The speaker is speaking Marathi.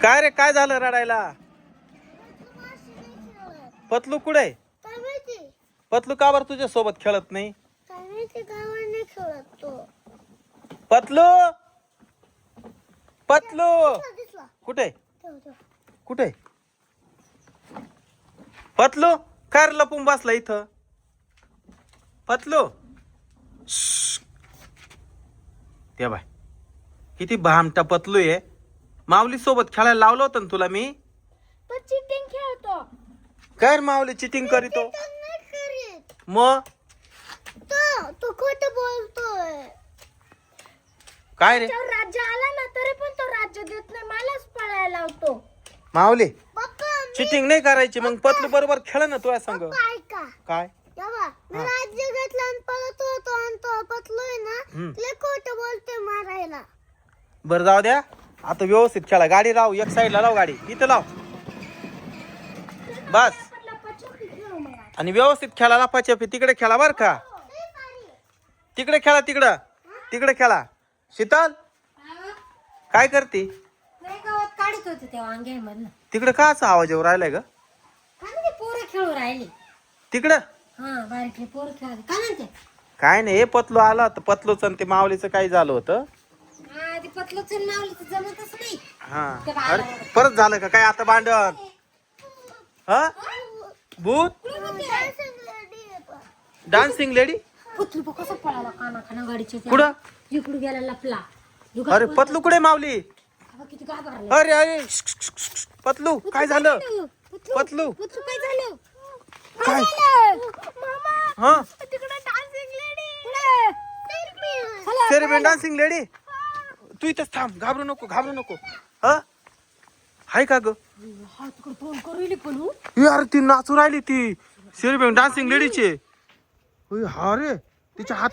काय रे काय झालं रडायला? पतलू कुठे? पतलू का बरं तुझ्या सोबत खेळत नाही? पतलू पतलू कुठे कुठे? पतलू काय रे लपून बसला इथं? पतलू ते बाय किती भामटा पतलू आहे. माऊली सोबत खेळायला लावलं होतं ना तुला मी. चिटिंग खेळतो. काय रे माऊली चिटिंग करीतो? मग तो खोट बोलतोय. काय रे राज्य आला ना तरी पण तो राज्य देत नाही, मलाच पळायला लावतो. माऊली चिटिंग नाही करायची. मग पतलू बरोबर खेळ ना तुझ्या संग. ऐका काय मी राज्य घेतलं आणि पळत होतो आणि तो पतलोय ना लय खोट बोलतोय मारायला. बरं जाऊ द्या. आता व्यवस्थित खेळा. गाडी लाव एक साईडला लाव. गाडी इथं लाव बस. आणि व्यवस्थित खेळा. लपाछपी तिकडे खेळा बर का. तिकडे खेळा. तिकडे खेळा. शीतल काय करते? गावात काढत होते तेव्हा अंगेमधलं. तिकडे काचा आवाज येऊ राहिलाय ग? पोरं खेळू राहिले तिकडं. हा बारीकले पोरं खेळायला काय म्हणते. काय नाही हे पतलू आला तर पतलूच आणि ते माऊलीचं काय झालं होतं. हा ते पतलूच मावलीच जमतच नाही. हा अरे परत झालं का काय आता भांडण? हा भूत डान्सिंग लेडी. पतलू बघ कसं पळाला काना गाडीच्या कुठं? इकडे गेला लपला. अरे पतलू कुठे माऊली? किती घाबरला. अरे अरे पतलू काय झालं? पतलू पतलू काय झालं? काय? मामा हा तिकडे डान्सिंग लेडी. सेरेबेन डान्सिंग लेडी. तू इथंच थांब. घाबरू नको. हा हाय का ग? हा तिकडे फोन करू पण यार ती नाचू राहिली ती सेरेबेन डान्सिंग लेडीची. हा रे तिच्या हात